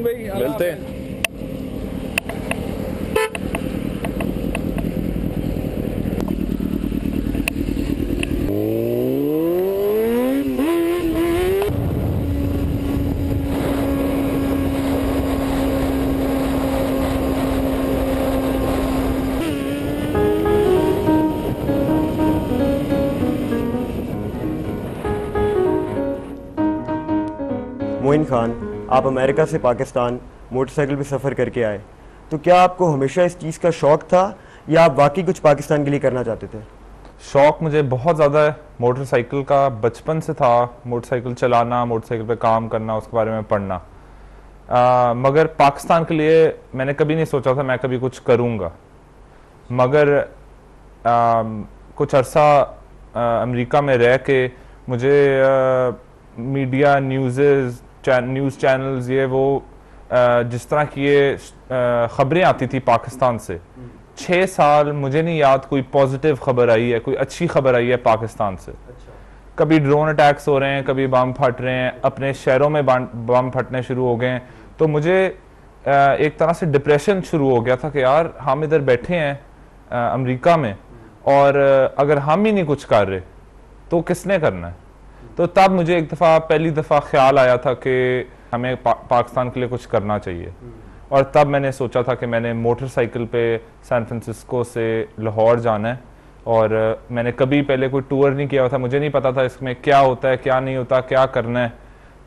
मोइन भाई, मिलते हैं। मोइन खान, आप अमेरिका से पाकिस्तान मोटरसाइकिल पे सफ़र करके आए, तो क्या आपको हमेशा इस चीज़ का शौक़ था या आप वाकई कुछ पाकिस्तान के लिए करना चाहते थे? शौक़ मुझे बहुत ज़्यादा है मोटरसाइकिल का, बचपन से था। मोटरसाइकिल चलाना, मोटरसाइकिल पे काम करना, उसके बारे में पढ़ना। मगर पाकिस्तान के लिए मैंने कभी नहीं सोचा था मैं कभी कुछ करूँगा। मगर कुछ अरसा अमेरिका में रह के मुझे मीडिया न्यूज़ चैनल्स ये वो जिस तरह की ये ख़बरें आती थी पाकिस्तान से, 6 साल मुझे नहीं याद कोई पॉजिटिव खबर आई है, कोई अच्छी खबर आई है पाकिस्तान से। कभी ड्रोन अटैक्स हो रहे हैं, कभी बम फट रहे हैं, अपने शहरों में बम फटने शुरू हो गए हैं। तो मुझे एक तरह से डिप्रेशन शुरू हो गया था कि यार हम इधर बैठे हैं अमेरिका में, और अगर हम ही नहीं कुछ कर रहे तो किसने करना है। तो तब मुझे एक दफ़ा पहली दफ़ा ख्याल आया था कि हमें पाकिस्तान के लिए कुछ करना चाहिए। और तब मैंने सोचा था कि मैंने मोटरसाइकिल पे सैन फ्रांसिस्को से लाहौर जाना है। और मैंने कभी पहले कोई टूर नहीं किया था, मुझे नहीं पता था इसमें क्या होता है, क्या नहीं होता, क्या करना है।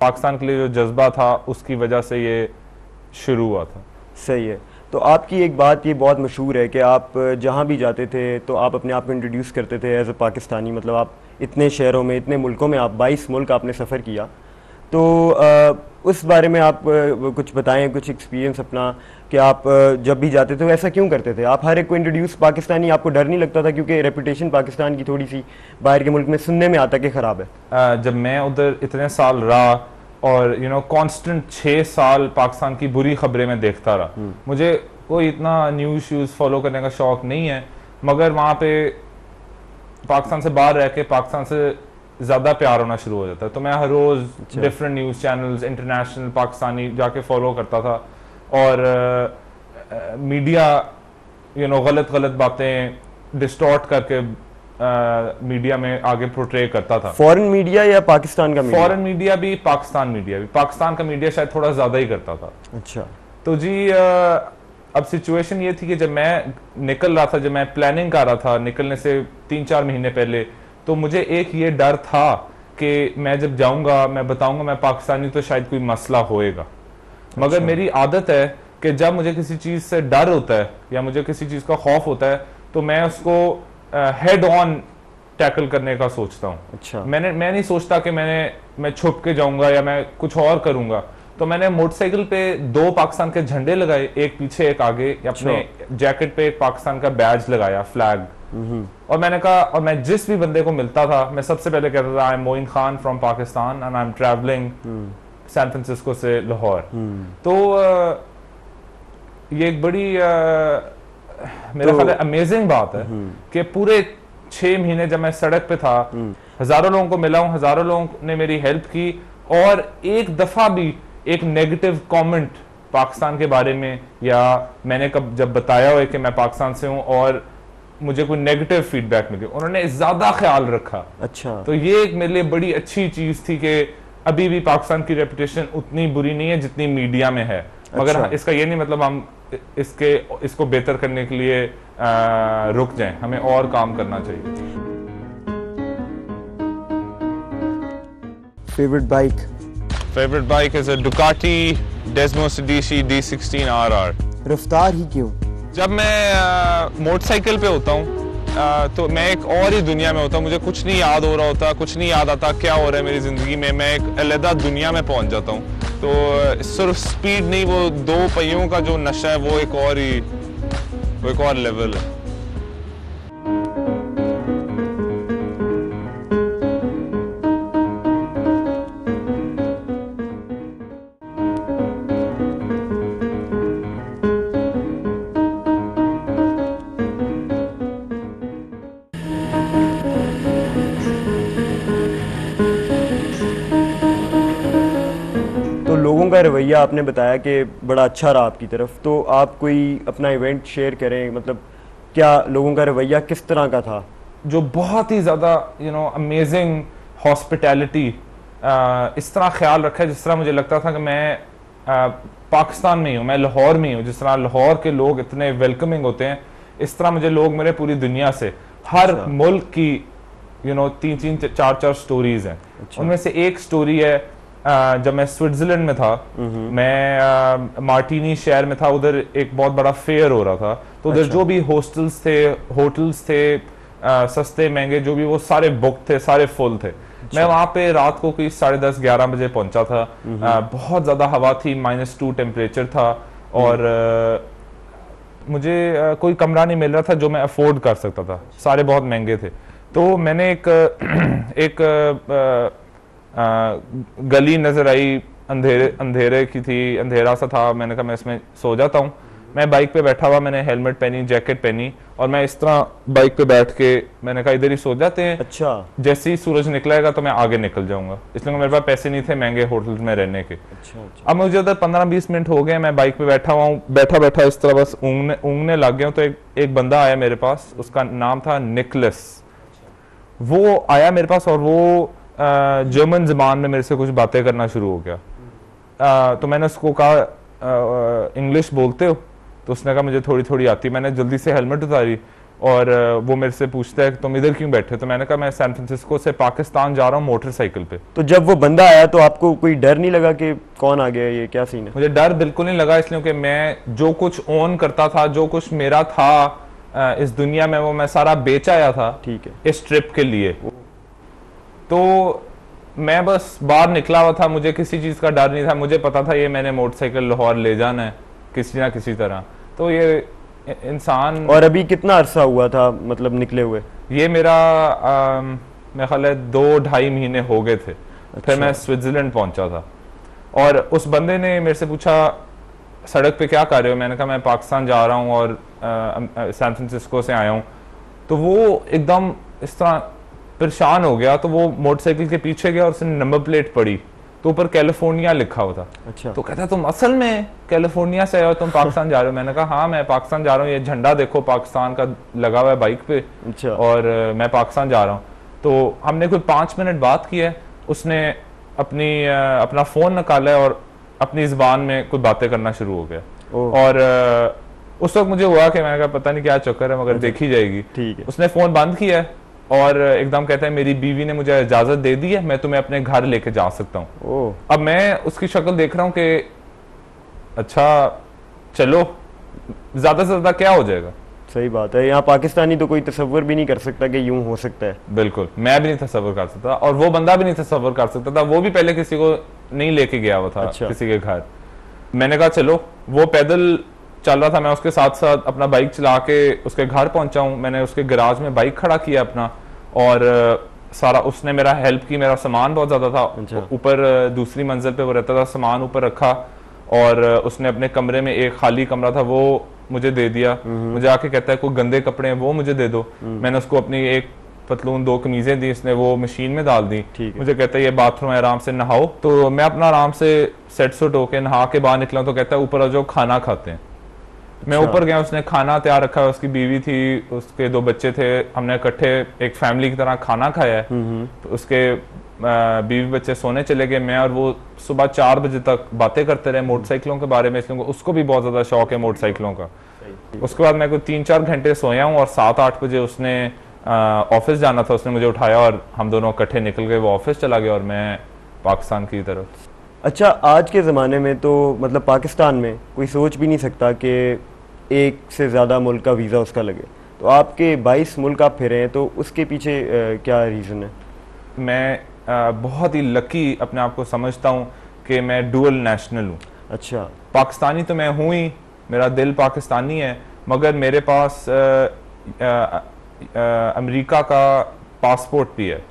पाकिस्तान के लिए जो जज्बा था उसकी वजह से ये शुरू हुआ था। सही है। तो आपकी एक बात ये बहुत मशहूर है कि आप जहाँ भी जाते थे तो आप अपने आप को इंट्रोड्यूस करते थे एज ए पाकिस्तानी। मतलब आप इतने शहरों में, इतने मुल्कों में, आप 22 मुल्क आपने सफ़र किया। तो उस बारे में आप कुछ बताएं, कुछ एक्सपीरियंस अपना, कि आप जब भी जाते थे ऐसा क्यों करते थे? आप हर एक को इंट्रोड्यूस पाकिस्तानी, आपको डर नहीं लगता था? क्योंकि रेपुटेशन पाकिस्तान की थोड़ी सी बाहर के मुल्क में सुनने में आता कि ख़राब है। जब मैं उधर इतने साल रहा और कांस्टेंट 6 साल पाकिस्तान की बुरी खबरें मैं देखता रहा, मुझे कोई इतना न्यूज़ शूज़ फॉलो करने का शौक़ नहीं है। मगर वहाँ पे पाकिस्तान से बाहर रह के पाकिस्तान से ज़्यादा प्यार होना शुरू हो जाता है। तो मैं हर रोज़ different news channels, international, Pakistani जाके फॉलो करता था। और मीडिया गलत बातें डिस्टॉर्ट करके मीडिया में आगे पोर्ट्रे करता था। फॉरेन मीडिया या पाकिस्तान का मीडिया? फॉरेन मीडिया भी, पाकिस्तान मीडिया भी। पाकिस्तान का मीडिया शायद थोड़ा ज़्यादा ही करता था। अच्छा। तो जी अब सिचुएशन ये थी कि जब मैं निकल रहा था, जब मैं प्लानिंग कर रहा था निकलने से 3-4 महीने पहले, तो मुझे एक ये डर था कि मैं जब जाऊंगा, मैं बताऊंगा मैं पाकिस्तानी, तो शायद कोई मसला होएगा। मगर मेरी आदत है कि जब मुझे किसी चीज़ से डर होता है या मुझे किसी चीज़ का खौफ होता है तो मैं उसको हेड ऑन टैकल करने का सोचता हूँ। अच्छा। मैं नहीं सोचता कि मैं छुप के जाऊंगा या मैं कुछ और करूंगा। तो मैंने मोटरसाइकिल पे 2 पाकिस्तान के झंडे लगाए, एक पीछे एक आगे। अपने जैकेट पे एक पाकिस्तान का बैज लगाया, फ्लैग। और मैंने कहा, और मैं जिस भी बंदे को मिलता था मैं सबसे पहले कहता था, I am Moin Khan from Pakistan and I am travelling San Francisco से लाहौर। तो ये एक बड़ी मेरा ख्याल है अमेजिंग बात है कि पूरे 6 महीने जब मैं सड़क पे था, हजारों लोगों को मिला हूं, हजारों लोगों ने मेरी हेल्प की, और एक दफा भी एक नेगेटिव कमेंट पाकिस्तान के बारे में, या मैंने जब बताया हुआ कि मैं पाकिस्तान से हूं और मुझे कोई नेगेटिव फीडबैक मिली, उन्होंने ज्यादा ख्याल रखा। अच्छा। तो ये एक मेरे लिए बड़ी अच्छी चीज थी कि अभी भी पाकिस्तान की रेपुटेशन उतनी बुरी नहीं है जितनी मीडिया में है। मगर अच्छा। इसका ये नहीं मतलब हम इसको बेहतर करने के लिए रुक जाएं, हमें और काम करना चाहिए। Favourite bike is a Ducati Desmos Edition D16 RR। रफ्तार ही क्यों? जब मैं मोटरसाइकिल पे होता हूँ तो मैं एक और ही दुनिया में होता हूँ। मुझे कुछ नहीं याद हो रहा होता, कुछ नहीं याद आता क्या हो रहा है मेरी जिंदगी में। मैं एक अलग दुनिया में पहुंच जाता हूँ। तो सिर्फ स्पीड नहीं, वो 2 पहियों का जो नशा है वो एक और लेवल है। रवैया आपने बताया कि बड़ा अच्छा रहा आपकी तरफ, तो आप कोई अपना इवेंट शेयर करें, मतलब क्या लोगों का रवैया किस तरह का था? जो बहुत ही ज़्यादा अमेजिंग हॉस्पिटैलिटी, इस तरह ख्याल रखा है जिस तरह मुझे लगता था कि मैं पाकिस्तान में ही हूँ, मैं लाहौर में ही हूँ। जिस तरह लाहौर के लोग इतने वेलकमिंग होते हैं, इस तरह मुझे लोग मेरे पूरी दुनिया से, हर मुल्क की 3-3 4-4 स्टोरीज हैं। उनमें से एक स्टोरी है, जब मैं स्विट्जरलैंड में था, मैं मार्टिनी शहर में था, उधर एक बहुत बड़ा फेयर हो रहा था, तो उधर जो भी हॉस्टल्स थे, होटल्स थे, सस्ते महंगे जो भी, वो सारे बुक थे, सारे फुल थे। मैं वहां पे रात को कोई 10:30-11 बजे पहुंचा था। बहुत ज्यादा हवा थी, -2 टेम्परेचर था, और मुझे कोई कमरा नहीं मिल रहा था जो मैं अफोर्ड कर सकता था, सारे बहुत महंगे थे। तो मैंने एक गली नजर आई, अंधेरे की थी, अंधेरा सा था। मैंने कहा मैं इसमें सो जाता हूँ। मैं बाइक पे बैठा हुआ, मैंने हेलमेट पहनी, जैकेट पहनी, और मैं इस तरह बाइक पे बैठ के मैंने कहा इधर ही सो जाते हैं। अच्छा। जैसे ही सूरज निकलेगा तो मैं आगे निकल जाऊंगा, इसलिए मेरे पास पैसे नहीं थे महंगे होटल में रहने के। अच्छा। अब मुझे उधर 15-20 मिनट हो गए, मैं बाइक पे बैठा हुआ हूँ, बैठा इस तरह बस ऊँगने लग गया हूँ। तो एक बंदा आया मेरे पास, उसका नाम था निकलस। वो आया मेरे पास और वो जर्मन ज़बान में मेरे से कुछ बातें करना शुरू हो गया। तो मैंने उसको कहा इंग्लिश बोलते हो? तो उसने कहा मुझे थोड़ी थोड़ी आती। मैंने जल्दी से हेलमेट उतारी और वो मेरे से पूछता है कि तुम इधर क्यों बैठे? तो मैंने कहा मैं सैन फ्रांसिस्को से पाकिस्तान जा रहा हूँ मोटरसाइकिल पे। तो जब वो बंदा आया तो आपको कोई डर नहीं लगा कि कौन आ गया, ये क्या सीन है? मुझे डर बिल्कुल नहीं लगा, इसलिए कि मैं जो कुछ ओन करता था, जो कुछ मेरा था इस दुनिया में, वो मैं सारा बेच आया था। ठीक है। इस ट्रिप के लिए। तो मैं बस बाहर निकला हुआ था, मुझे किसी चीज का डर नहीं था। मुझे पता था ये मैंने मोटरसाइकिल लाहौर ले जाना है किसी ना किसी तरह। तो ये इंसान। और अभी कितना अरसा हुआ था मतलब निकले हुए? ये मेरा मेरा ख्याल है 2-2.5 महीने हो गए थे। फिर मैं स्विट्जरलैंड पहुंचा था और उस बंदे ने मेरे से पूछा सड़क पे क्या कर रहे हो? मैंने कहा मैं पाकिस्तान जा रहा हूँ और सैन फ्रांसिस्को से आया हूँ। तो वो एकदम इस तरह परेशान हो गया। तो वो मोटरसाइकिल के पीछे गया और उसने नंबर प्लेट पड़ी, तो ऊपर कैलिफोर्निया लिखा हुआ था। अच्छा। तो कहता तुम असल में कैलिफोर्निया से आए हो, तुम पाकिस्तान जा रहे हो? मैंने कहा हाँ मैं पाकिस्तान जा रहा हूँ, ये झंडा देखो पाकिस्तान का लगा हुआ है बाइक पे। अच्छा। और मैं पाकिस्तान जा रहा हूँ। तो हमने कोई 5 मिनट बात की है। उसने अपना फोन निकाला है और अपनी जुबान में कुछ बातें करना शुरू हो गया। और उस वक्त मुझे हुआ कि मैंने कहा पता नहीं क्या चक्कर है, मगर देखी जाएगी। ठीक है। उसने फोन बंद किया है और एकदम कहता है मेरी बीवी ने मुझे इजाजत दे दी है, मैं तुम्हें अपने घर लेके जा सकता हूँ। अब मैं उसकी शक्ल देख रहा हूँ कि अच्छा चलो, ज्यादा से ज्यादा क्या हो जाएगा। सही बात है, यहाँ पाकिस्तानी तो कोई तसव्वुर भी नहीं कर सकता कि यूं हो सकता है। बिल्कुल, मैं भी नहीं तसव्वुर कर सकता और वो बंदा भी नहीं तसव्वुर कर सकता था। वो भी पहले किसी को नहीं लेके गया हुआ था। अच्छा। किसी के घर। मैंने कहा चलो, वो पैदल चल रहा था, मैं उसके साथ साथ अपना बाइक चला के उसके घर पहुंचा हूँ। मैंने उसके गैराज में बाइक खड़ा किया अपना और सारा उसने मेरा हेल्प की। मेरा सामान बहुत ज्यादा था। अच्छा। ऊपर दूसरी मंजिल पे वो रहता था, सामान ऊपर रखा और उसने अपने कमरे में एक खाली कमरा था वो मुझे दे दिया। मुझे आके कहता है कोई गंदे कपड़े हैं वो मुझे दे दो। मैंने उसको अपनी एक पतलून 2 कमीजें दी, इसने वो मशीन में डाल दी। मुझे कहता है ये बाथरूम है, आराम से नहाओ। तो मैं अपना आराम से सेट सुट होके नहा के बाहर निकला। तो कहता है ऊपर आ जाओ, खाना खाते हैं। मैं ऊपर गया, उसने खाना तैयार रखा है, उसकी बीवी थी, उसके 2 बच्चे थे। हमने इकट्ठे एक फैमिली की तरह खाना खाया है। तो उसके बीवी बच्चे सोने चले गए। मैं और वो सुबह 4 बजे तक बातें करते रहे मोटरसाइकिलों के बारे में, इसलिए उसको भी बहुत ज्यादा शौक है मोटरसाइकिलों का। उसके बाद मैं कोई 3-4 घंटे सोया हूँ और 7-8 बजे उसने ऑफिस जाना था, उसने मुझे उठाया और हम दोनों इकट्ठे निकल गए। वो ऑफिस चला गया और मैं पाकिस्तान की तरफ। अच्छा, आज के ज़माने में तो मतलब पाकिस्तान में कोई सोच भी नहीं सकता कि एक से ज़्यादा मुल्क का वीज़ा उसका लगे। तो आपके 22 मुल्क आप फिरे हैं, तो उसके पीछे क्या रीज़न है? मैं बहुत ही लकी अपने आप को समझता हूँ कि मैं डुअल नेशनल हूँ। अच्छा। पाकिस्तानी तो मैं हूँ ही, मेरा दिल पाकिस्तानी है, मगर मेरे पास अमेरिका का पासपोर्ट भी है।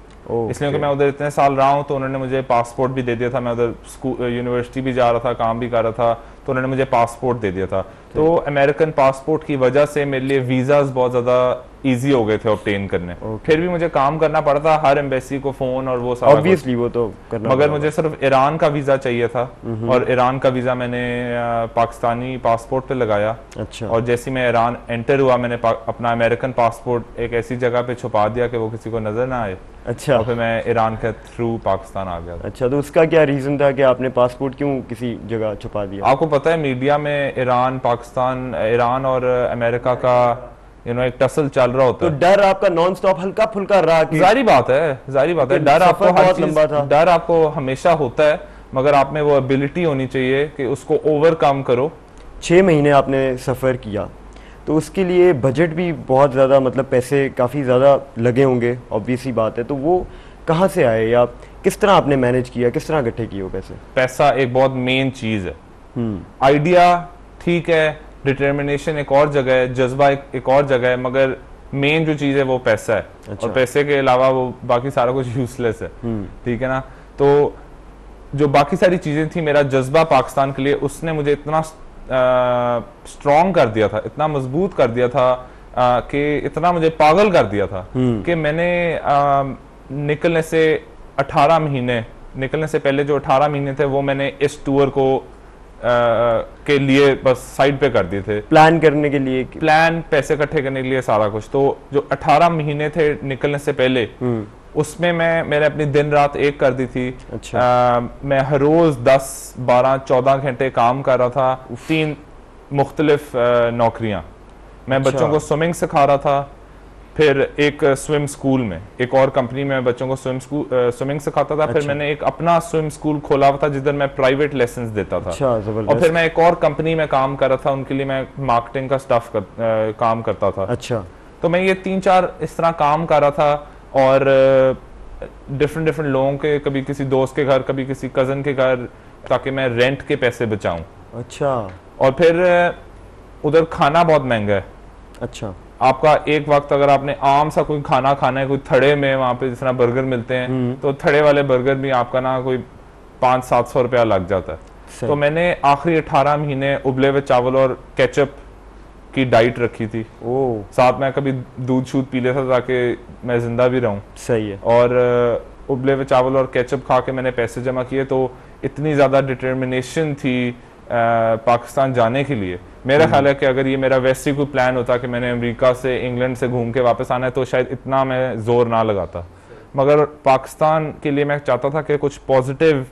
इसलिए कि मैं उधर इतने साल रहा हूँ तो उन्होंने मुझे पासपोर्ट भी दे दिया था। मैं उधर स्कूल यूनिवर्सिटी भी जा रहा था, काम भी कर रहा था, तो उन्होंने मुझे पासपोर्ट दे दिया था। तो अमेरिकन पासपोर्ट की वजह से मेरे लिए वीजाज बहुत ज्यादा इजी हो गए थे ऑब्टेन करने। फिर भी मुझे काम करना पड़ता हर एम्बेसी को फोन और वो सारा ऑब्वियसली वो तो करना मगर मुझे सिर्फ ईरान का वीजा चाहिए था और ईरान का वीजा मैंने पाकिस्तानी पासपोर्ट पे लगाया। अच्छा। और जैसे मैं ईरान एंटर हुआ मैंने अपना अमेरिकन पासपोर्ट एक ऐसी जगह पे छुपा दिया कि वो किसी को नजर ना आए। अच्छा। और फिर मैं ईरान के थ्रू पाकिस्तान आ गया। अच्छा, तो उसका क्या रीजन था कि आपने पासपोर्ट क्यों किसी जगह छुपा दिया? आपको पता है मीडिया में ईरान पाकिस्तान ईरान और अमेरिका का एक टसल चल रहा होता है। तो डर आपका नॉन स्टॉप हल्का फुल्का रहा कि जारी बात है डर आपको बहुत लंबा था। डर आपको हमेशा होता है मगर आप में वो एबिलिटी होनी चाहिए कि उसको ओवरकम करो। 6 महीने आपने सफ़र किया तो उसके लिए बजट भी बहुत ज़्यादा, मतलब पैसे काफ़ी ज़्यादा लगे होंगे, ऑब्वियस ही बात है। तो वो कहाँ से आए या किस तरह आपने मैनेज किया, किस तरह इकट्ठे किए वो पैसे? पैसा एक बहुत मेन चीज़ है। आइडिया ठीक है, डिटर्मिनेशन एक और जगह है, जज्बा एक और जगह है, मगर मेन जो चीज़ है वो पैसा है। अच्छा। और पैसे के अलावा वो बाकी सारा कुछ यूजलेस है। ठीक है ना। तो जो बाकी सारी चीज़ें थी, मेरा जज्बा पाकिस्तान के लिए, उसने मुझे इतना स्ट्रॉन्ग कर दिया था, इतना मजबूत कर दिया था कि इतना मुझे पागल कर दिया था कि मैंने निकलने से 18 महीने निकलने से पहले जो 18 महीने थे वो मैंने इस टूर को के लिए बस साइड पे कर दिए थे। प्लान करने के लिए, प्लान, पैसे इकट्ठे करने के लिए, सारा कुछ। तो जो 18 महीने थे निकलने से पहले, उसमें मैंने अपनी दिन रात एक कर दी थी। अच्छा। मैं हर रोज 10, 12, 14 घंटे काम कर रहा था। 3 मुख्तलिफ नौकरियां। मैं अच्छा। बच्चों को स्विमिंग सिखा रहा था, फिर एक स्विम स्कूल में, एक और कंपनी में बच्चों को स्विमिंग सिखाता था। अच्छा। फिर मैंने एक अपना स्विम स्कूल खोला हुआ था जिधर मैं प्राइवेट लेसन्स देता था। अच्छा, और फिर मैं एक और कंपनी में काम कर रहा था, उनके लिए मैं मार्केटिंग का स्टाफ काम करता था। अच्छा। तो मैं ये 3-4 इस तरह काम कर रहा था और डिफरेंट लोगों के, कभी किसी दोस्त के घर, कभी किसी कजन के घर, ताकि मैं रेंट के पैसे बचाऊं। अच्छा। और फिर उधर खाना बहुत महंगा है। अच्छा। आपका एक वक्त अगर आपने आम सा कोई खाना खाना है, कोई थड़े में वहां पे जिस तरह बर्गर मिलते हैं, तो थड़े वाले बर्गर भी आपका ना कोई 500-700 रुपया लग जाता है। तो मैंने आखिरी 18 महीने उबले हुए चावल और केचप की डाइट रखी थी। साथ में कभी दूध शूध पी लेता ताकि मैं जिंदा भी रहूं। सही है। और उबले हुए चावल और केचप खा के मैंने पैसे जमा किए। तो इतनी ज्यादा डिटर्मिनेशन थी पाकिस्तान जाने के लिए। मेरा ख्याल है कि अगर ये मेरा वैसे ही कोई प्लान होता कि मैंने अमेरिका से, इंग्लैंड से घूम के वापस आना है, तो शायद इतना मैं जोर ना लगाता। मगर पाकिस्तान के लिए मैं चाहता था कि कुछ पॉजिटिव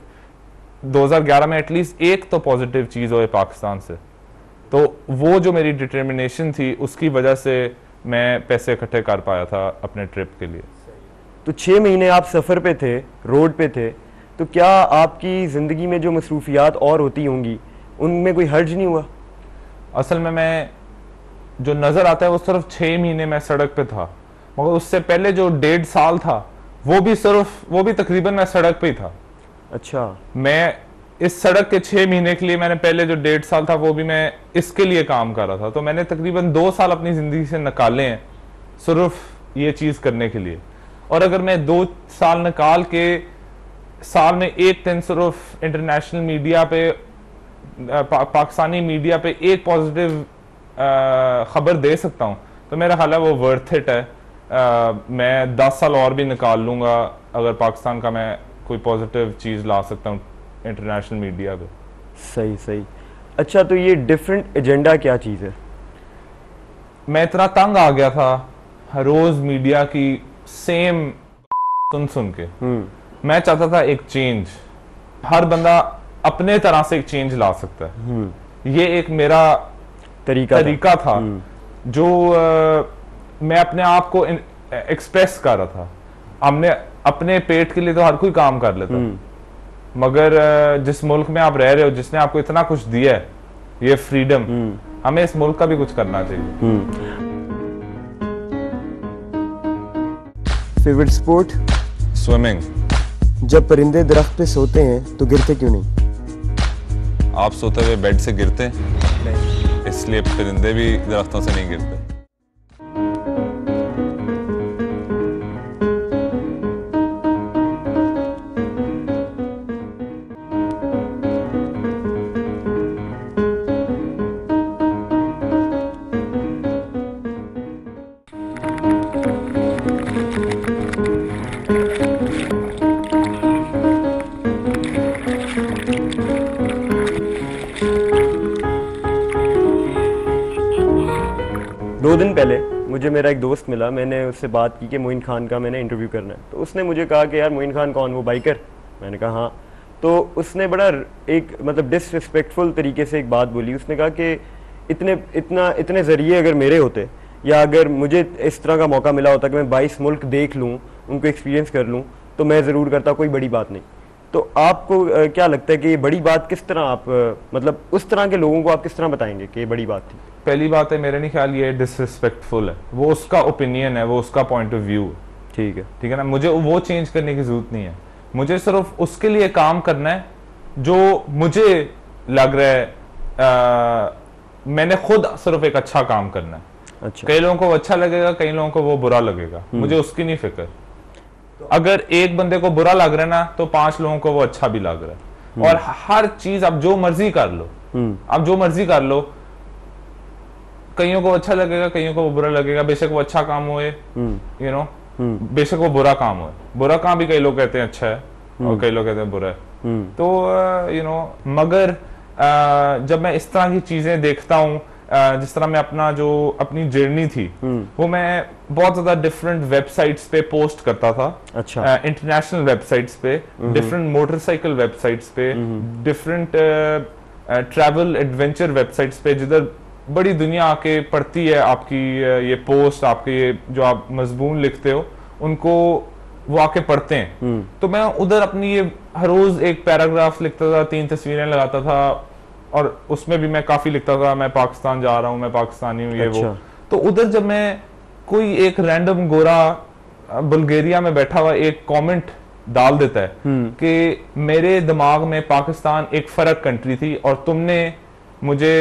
2011 में एटलीस्ट एक तो पॉजिटिव चीज हो पाकिस्तान से। तो वो जो मेरी डिटर्मिनेशन थी, उसकी वजह से मैं पैसे इकट्ठे कर पाया था अपने ट्रिप के लिए। तो 6 महीने आप सफ़र पे थे, रोड पे थे, तो क्या आपकी ज़िंदगी में जो मसरूफियात और होती होंगी उनमें कोई हर्ज नहीं हुआ? असल में मैं जो नज़र आता है वो सिर्फ 6 महीने मैं सड़क पे था, मगर उससे पहले जो 1.5 साल था वो भी तकरीबन मैं सड़क पे ही था। अच्छा। मैं इस सड़क के 6 महीने के लिए, मैंने पहले जो 1.5 साल था वो भी मैं इसके लिए काम कर रहा था। तो मैंने तकरीबन 2 साल अपनी जिंदगी से निकाले हैं सिर्फ ये चीज करने के लिए। और अगर मैं 2 साल निकाल के साल में एक दिन सिर्फ इंटरनेशनल मीडिया पे, पाकिस्तानी मीडिया पे एक पॉजिटिव खबर दे सकता हूँ, तो मेरा ख्याल है वो वर्थ इट है। मैं 10 साल और भी निकाल लूंगा अगर पाकिस्तान का मैं कोई पॉजिटिव चीज ला सकता हूँ इंटरनेशनल मीडिया पे। सही सही। अच्छा, तो ये डिफरेंट एजेंडा क्या चीज़ है? मैं इतना तंग आ गया था हर रोज मीडिया की सेम सुन के। मैं चाहता था एक चेंज। हर बंदा अपने तरह से एक चेंज ला सकता है। ये एक मेरा तरीका था जो मैं अपने आप को एक्सप्रेस कर रहा था। हमने अपने पेट के लिए तो हर कोई काम कर लेता, मगर जिस मुल्क में आप रह रहे हो, जिसने आपको इतना कुछ दिया है, ये फ्रीडम, हमें इस मुल्क का भी कुछ करना चाहिए। Favourite sport? स्विमिंग। जब परिंदे दरख्त पे सोते हैं तो गिरते क्यों नहीं? आप सोते हुए बेड से गिरते हैं, इसलिए परिंदे भी दरख्तों से नहीं गिरते। 2 दिन पहले मुझे मेरा एक दोस्त मिला, मैंने उससे बात की कि मोइन खान का मैंने इंटरव्यू करना है। तो उसने मुझे कहा कि यार मोइन खान कौन, वो बाइकर? मैंने कहा हाँ। तो उसने बड़ा एक मतलब डिसरिस्पेक्टफुल तरीके से एक बात बोली। उसने कहा कि इतने ज़रिए अगर मेरे होते, या अगर मुझे इस तरह का मौका मिला होता कि मैं 22 मुल्क देख लूँ, उनको एक्सपीरियंस कर लूँ, तो मैं ज़रूर करता, कोई बड़ी बात नहीं। तो आपको क्या लगता है कि ये बड़ी बात किस तरह आप मतलब उस तरह के लोगों को आप किस तरह बताएंगे कि ये बड़ी बात थी? पहली बात है, मेरे नहीं ख्याल ये डिसरिस्पेक्टफुल है, वो उसका ओपिनियन है, वो उसका पॉइंट ऑफ व्यू है। ठीक है ना, मुझे वो चेंज करने की जरूरत नहीं है। मुझे सिर्फ उसके लिए काम करना है जो मुझे लग रहा है मैंने खुद सिर्फ एक अच्छा काम करना है। अच्छा। कई लोगों को वो अच्छा लगेगा, कई लोगों को वो बुरा लगेगा, मुझे उसकी नहीं फिक्र। अगर एक बंदे को बुरा लग रहा है ना, तो 5 लोगों को वो अच्छा भी लग रहा है। और हर चीज आप जो मर्जी कर लो, आप जो मर्जी कर लो, कईयों को अच्छा लगेगा, कईयों को वो बुरा लगेगा। बेशक वो अच्छा काम हुए, यू नो, बेशक वो बुरा काम हुए। बुरा काम भी कई लोग कहते हैं अच्छा है और कई लोग कहते हैं बुरा है। तो यू नो, मगर जब मैं इस तरह की चीजें देखता हूँ, जिस तरह मैं अपनी जर्नी थी, वो मैं बहुत ज्यादा डिफरेंट वेबसाइट्स पे पोस्ट करता था। अच्छा। इंटरनेशनल वेबसाइट्स पे, डिफरेंट मोटरसाइकिल वेबसाइट्स पे, डिफरेंट ट्रैवल एडवेंचर वेबसाइट्स पे, जिधर बड़ी दुनिया आके पढ़ती है आपकी ये पोस्ट, आपके ये जो आप मजमून लिखते हो, उनको वो आके पढ़ते हैं। तो मैं उधर अपनी ये हर रोज एक पैराग्राफ लिखता था, 3 तस्वीरें लगाता था, और उसमें भी मैं काफी लिखता था, मैं पाकिस्तान जा रहा हूँ, मैं पाकिस्तानी हूँ, ये अच्छा। वो। तो उधर जब मैं कोई एक रैंडम गोरा बुल्गारिया में बैठा हुआ एक कमेंट डाल देता है कि मेरे दिमाग में पाकिस्तान एक फर्क कंट्री थी और तुमने मुझे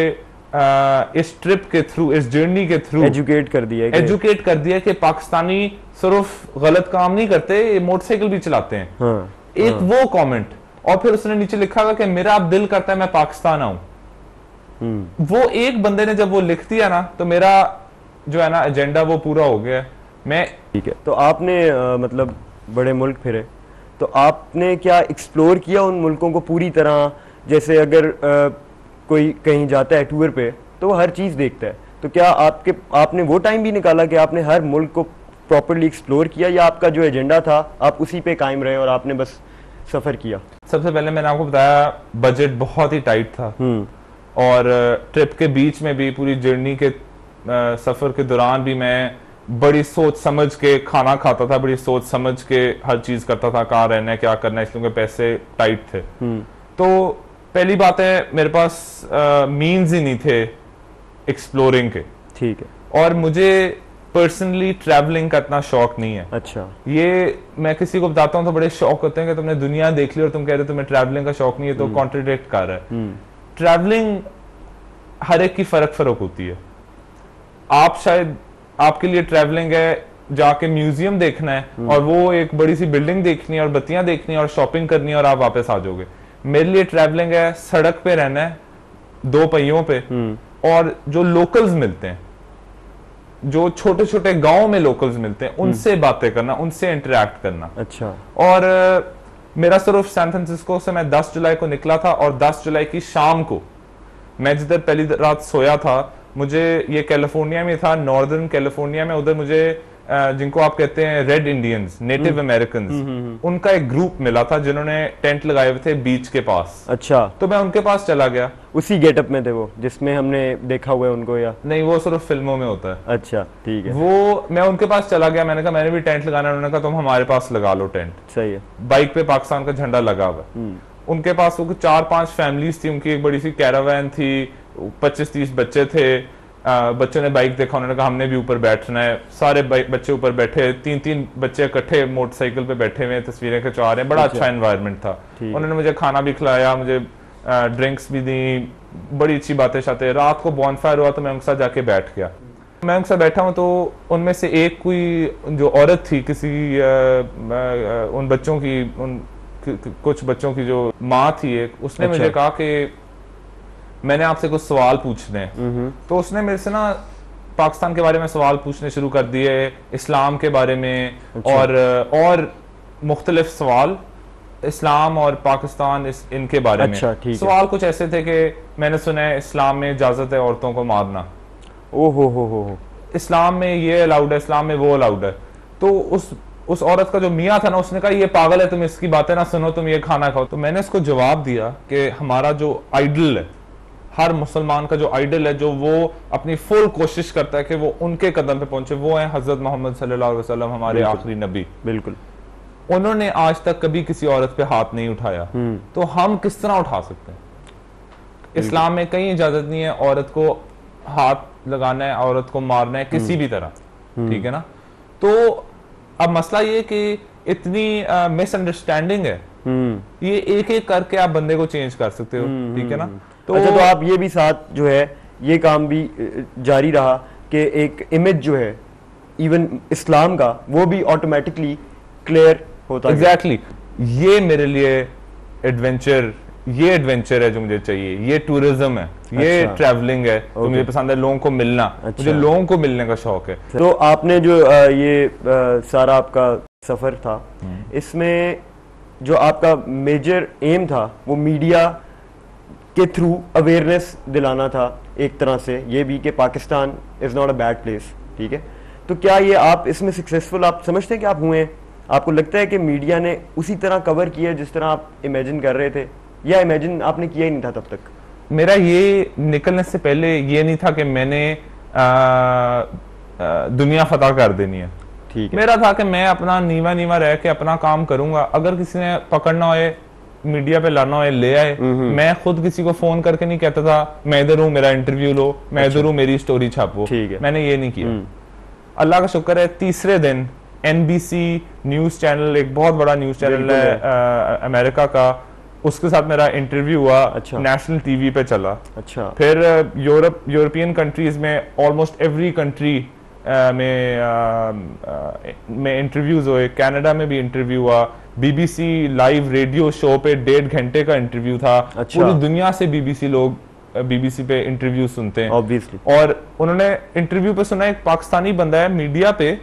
इस ट्रिप के थ्रू, इस जर्नी के थ्रू एजुकेट कर दिया कि पाकिस्तानी सिर्फ गलत काम नहीं करते, मोटरसाइकिल भी चलाते हैं। हाँ, एक वो कमेंट, और फिर उसने नीचे लिखा था कि मेरा अब दिल करता है मैं पाकिस्तान आऊं। वो एक बंदे ने जब वो लिख दिया ना, तो मेरा जो है ना एजेंडा वो पूरा हो गया। मैं ठीक है। तो आपने मतलब बड़े मुल्क फिरे, तो आपने क्या एक्सप्लोर किया उन मुल्कों को पूरी तरह? जैसे अगर कोई कहीं जाता है टूर पे, तो वो हर चीज़ देखता है, तो क्या आपने वो टाइम भी निकाला कि आपने हर मुल्क को प्रॉपर्ली एक्सप्लोर किया, या आपका जो एजेंडा था आप उसी पे कायम रहे और आपने बस सफ़र किया? सबसे पहले मैंने आपको बताया, बजट बहुत ही टाइट था, और ट्रिप के बीच में भी, पूरी जर्नी के सफ़र के दौरान भी मैं बड़ी सोच समझ के खाना खाता था, बड़ी सोच समझ के हर चीज़ करता था, कहाँ रहना है, क्या करना है, इसलिए पैसे टाइट थे। तो पहली बात है, मेरे पास मीन्स ही नहीं थे एक्सप्लोरिंग के। ठीक है। और मुझे पर्सनली ट्रैवलिंग का इतना शौक नहीं है। अच्छा। ये मैं किसी को बताता हूँ तो बड़े शौक होते हैं कि तुमने दुनिया देख ली और तुम कह रहे हो तुम्हें ट्रैवलिंग का शौक नहीं है, तो कॉन्ट्रडिक्ट कर रहा है। ट्रैवलिंग हर एक की फर्क होती है। आप शायद, आपके लिए ट्रैवलिंग है जाके म्यूजियम देखना है, और वो एक बड़ी सी बिल्डिंग देखनी है और बत्तियां देखनी है और शॉपिंग करनी है और आप वापस आ जाओगे। मेरे लिए ट्रैवलिंग है सड़क पे रहना है, 2 पहियों पे, और जो लोकल्स मिलते हैं, जो छोटे छोटे गांव में लोकल्स मिलते हैं, उनसे बातें करना, उनसे इंटरेक्ट करना। अच्छा। और मेरा सिर्फ सैन फ्रांसिस्को से मैं 10 जुलाई को निकला था, और 10 जुलाई की शाम को मैं जिधर पहली रात सोया था, मुझे ये कैलिफोर्निया में था, नॉर्दर्न कैलिफोर्निया में, उधर मुझे जिनको आप कहते हैं रेड इंडियंस, नेटिव अमेरिकन्स, उनका एक ग्रुप मिला था जिन्होंने टेंट लगाए हुए थे बीच के पास। अच्छा। तो मैं उनके पास चला गया। उसी गेटअप में थे वो जिसमें हमने देखा हुआ है उनको, या नहीं, वो सिर्फ फिल्मों में होता है। अच्छा, ठीक है। वो मैं उनके पास चला गया, मैंने कहा मैंने भी टेंट लगाना है। उन्होंने कहा तुम हमारे पास लगा लो टेंट। सही है। बाइक पे पाकिस्तान का झंडा लगा हुआ। उनके पास वो 4-5 फैमिलीज थी, उनकी एक बड़ी सी कैरावैन थी, 25-30 बच्चे थे। बच्चों ने बाइक देखा, उन्होंने कहा हमने भी ऊपर बैठना है। सारे बच्चे ऊपर बैठे, 3-3 बच्चे इकट्ठे मोटरसाइकिल पे बैठे हुए, तस्वीरें खिंचवा रहे हैं। बड़ा अच्छा एनवायरनमेंट था। उन्होंने मुझे खाना भी खिलाया, मुझे ड्रिंक्स भी दी, बड़ी अच्छी बातें शाते। रात को बॉनफायर हुआ तो मैं उनके साथ जाके बैठ गया। मैं उनके साथ बैठा हूँ, तो उनमें से एक कोई जो औरत थी, किसी उन बच्चों की, कुछ बच्चों की जो माँ थी एक, उसने मुझे कहा कि मैंने आपसे कुछ सवाल पूछने हैं। तो उसने मेरे से ना पाकिस्तान के बारे में सवाल पूछने शुरू कर दिए, इस्लाम के बारे में, और मुख्तलिफ सवाल, इस्लाम और पाकिस्तान, इनके बारे में। सवाल कुछ ऐसे थे कि मैंने सुना है इस्लाम में इजाजत है औरतों को मारना। ओहो हो। इस्लाम में ये अलाउड है, इस्लाम में वो अलाउड है। तो उस औरत का जो मियाँ था ना, उसने कहा ये पागल है, तुम इसकी बातें ना सुनो, तुम ये खाना खाओ। तो मैंने इसको जवाब दिया कि हमारा जो आइडल है, हर मुसलमान का जो आइडल है, जो वो अपनी फुल कोशिश करता है कि वो उनके कदम पे पहुंचे, वो है हजरत मोहम्मद सल्लल्लाहु अलैहि वसल्लम, हमारे आखिरी नबी। बिल्कुल। उन्होंने आज तक कभी किसी औरत पे हाथ नहीं उठाया, तो हम किस तरह उठा सकते हैं? इस्लाम में कहीं इजाजत नहीं है औरत को हाथ लगाना है, औरत को मारना है किसी भी तरह, ठीक है ना। तो अब मसला ये कि इतनी मिसअंडरस्टैंडिंग है, ये एक एक करके आप बंदे को चेंज कर सकते हो, ठीक है ना। तो अच्छा, तो आप ये भी साथ जो है ये काम भी जारी रहा कि एक इमेज जो है इवन इस्लाम का, वो भी ऑटोमेटिकली क्लियर होता है। एग्जैक्टली। ये मेरे लिए एडवेंचर है जो मुझे चाहिए, ये टूरिज्म है, ये ट्रैवलिंग है जो मुझे पसंद है, लोगों को मिलना। मुझे लोगों को मिलने का शौक है। तो आपने जो ये सारा आपका सफर था, इसमें जो आपका मेजर एम था वो मीडिया के थ्रू अवेयरनेस दिलाना था एक तरह से, ये भी कि Pakistan is not a bad place, ठीक है। तो क्या ये आप इसमें सक्सेसफुल आप समझते हैं कि आप हुए हैं? आपको लगता है कि मीडिया ने उसी तरह कवर किया जिस तरह आप इमेजिन कर रहे थे, या इमेजिन आपने किया ही नहीं था तब तक? मेरा ये निकलने से पहले ये नहीं था कि मैंने दुनिया फतह कर देनी है, ठीक है। मेरा था कि मैं अपना नीवा रह के अपना काम करूंगा। अगर किसी ने पकड़ना हो, मीडिया पे लाना हो, ले आए। मैं खुद किसी को फोन करके नहीं कहता था मैं इधर हूं, मेरा इंटरव्यू लो, मैं इधर हूं, मेरी स्टोरी छापो, मैंने ये नहीं किया। अल्लाह का शुक्र है, तीसरे दिन NBC न्यूज चैनल, एक बहुत बड़ा न्यूज चैनल है अमेरिका का, उसके साथ मेरा इंटरव्यू हुआ। अच्छा। नेशनल टीवी पे चला। अच्छा। फिर यूरोपियन कंट्रीज में ऑलमोस्ट एवरी कंट्री में इंटरव्यूज हुए। कनाडा में भी इंटरव्यू हुआ। BBC लाइव रेडियो शो पे 1.5 घंटे का इंटरव्यू था। अच्छा। पूरी दुनिया से BBC पे इंटरव्यू सुनते हैं ऑब्वियसली। और उन्होंने इंटरव्यू पे सुना एक पाकिस्तानी बंदा है मीडिया पे,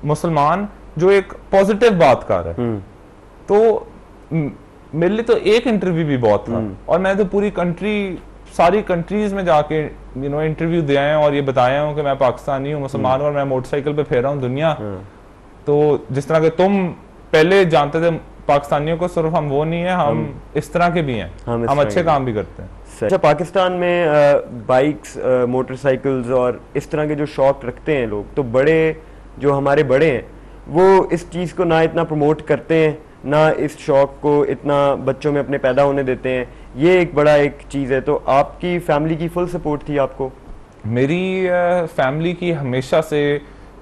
मुसलमान, जो एक पॉजिटिव बात कर रहा है। तो मेरे लिए तो एक इंटरव्यू भी बहुत था। और मैं तो पूरी सारी कंट्रीज में जाके इंटरव्यू दे आया हूं और ये बताया हूं कि मैं पाकिस्तानी हूँ, मुसलमान हूं, और मैं मोटरसाइकिल पे फेर रहा हूँ दुनिया। तो जिस तरह के तुम पहले जानते थे पाकिस्तानियों को, सिर्फ हम वो नहीं है, हम इस तरह के भी हैं, हम अच्छे काम भी करते हैं। अच्छा, पाकिस्तान में बाइक्स, मोटरसाइकिल्स और इस तरह के जो शौक रखते हैं लोग, तो जो हमारे बड़े हैं वो इस चीज़ को ना इतना प्रमोट करते हैं, ना इस शौक को इतना बच्चों में अपने पैदा होने देते हैं। ये एक बड़ा एक चीज़ है। तो आपकी फैमिली की फुल सपोर्ट थी आपको? मेरी फैमिली की हमेशा से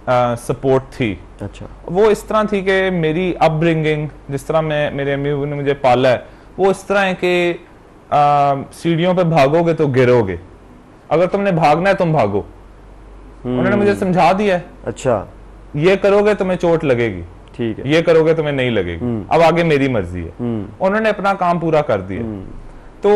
सपोर्ट थी। अच्छा। वो इस तरह थी कि मेरी अपब्रिंगिंग, जिस तरह मेरे अम्मी ने मुझे पाला है, वो इस तरह है कि सीढ़ियों पे भागोगे तो गिरोगे, अगर तुमने भागना है तुम भागो। उन्होंने मुझे समझा दिया है। अच्छा। ये करोगे तुम्हें चोट लगेगी, ठीक है, ये करोगे तुम्हें नहीं लगेगी, अब आगे मेरी मर्जी है। उन्होंने अपना काम पूरा कर दिया। तो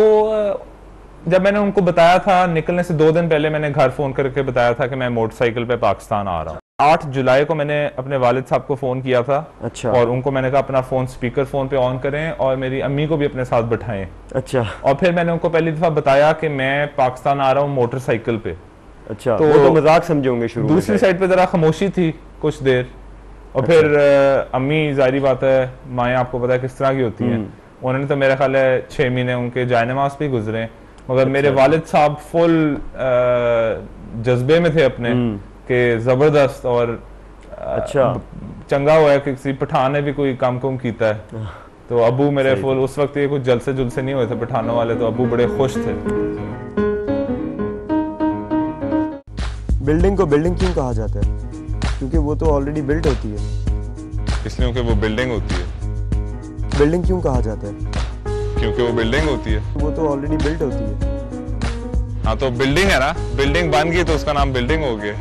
जब मैंने उनको बताया था, निकलने से 2 दिन पहले मैंने घर फोन करके बताया था कि मैं मोटरसाइकिल पे पाकिस्तान आ रहा हूँ। 8 जुलाई को मैंने अपने वालिद साहब को फोन किया था। अच्छा। और उनको मैंने कहा अपना फोन स्पीकर फोन पे ऑन करें और मेरी अम्मी को भी अपने साथ बिठाएं। अच्छा। और फिर मैंने उनको पहली दफा बताया कि मैं पाकिस्तान आ रहा हूँ मोटरसाइकिल पे। अच्छा। तो वो तो मजाक समझे होंगे शुरू में। दूसरी साइड पे जरा खामोशी थी कुछ देर, और फिर अम्मी, जाहिर बात है माएँ आपको पता है किस तरह की होती हैं, उन्होंने तो मेरा ख्याल है 6 महीने उनके जायनमाज पे गुजरे। मगर मेरे वालिद साहब फुल जज्बे में थे अपने के जबरदस्त। और अच्छा, चंगा हुआ है कि किसी पठान ने भी कोई काम कुम किया है। तो अबू मेरे फुल उस वक्त ये कुछ जलसे जुलसे नहीं हुए थे पठानों वाले, तो अबू बड़े खुश थे। बिल्डिंग को बिल्डिंग क्यों कहा जाता है? क्योंकि वो तो ऑलरेडी बिल्ड होती है। इसलिए कि वो बिल्डिंग होती है। बिल्डिंग क्यों कहा जाता है? क्योंकि वो बिल्डिंग होती है। वो तो ऑलरेडी बिल्ड होती है। हाँ, तो बिल्डिंग है ना, बिल्डिंग बन गई तो उसका नाम बिल्डिंग हो गया।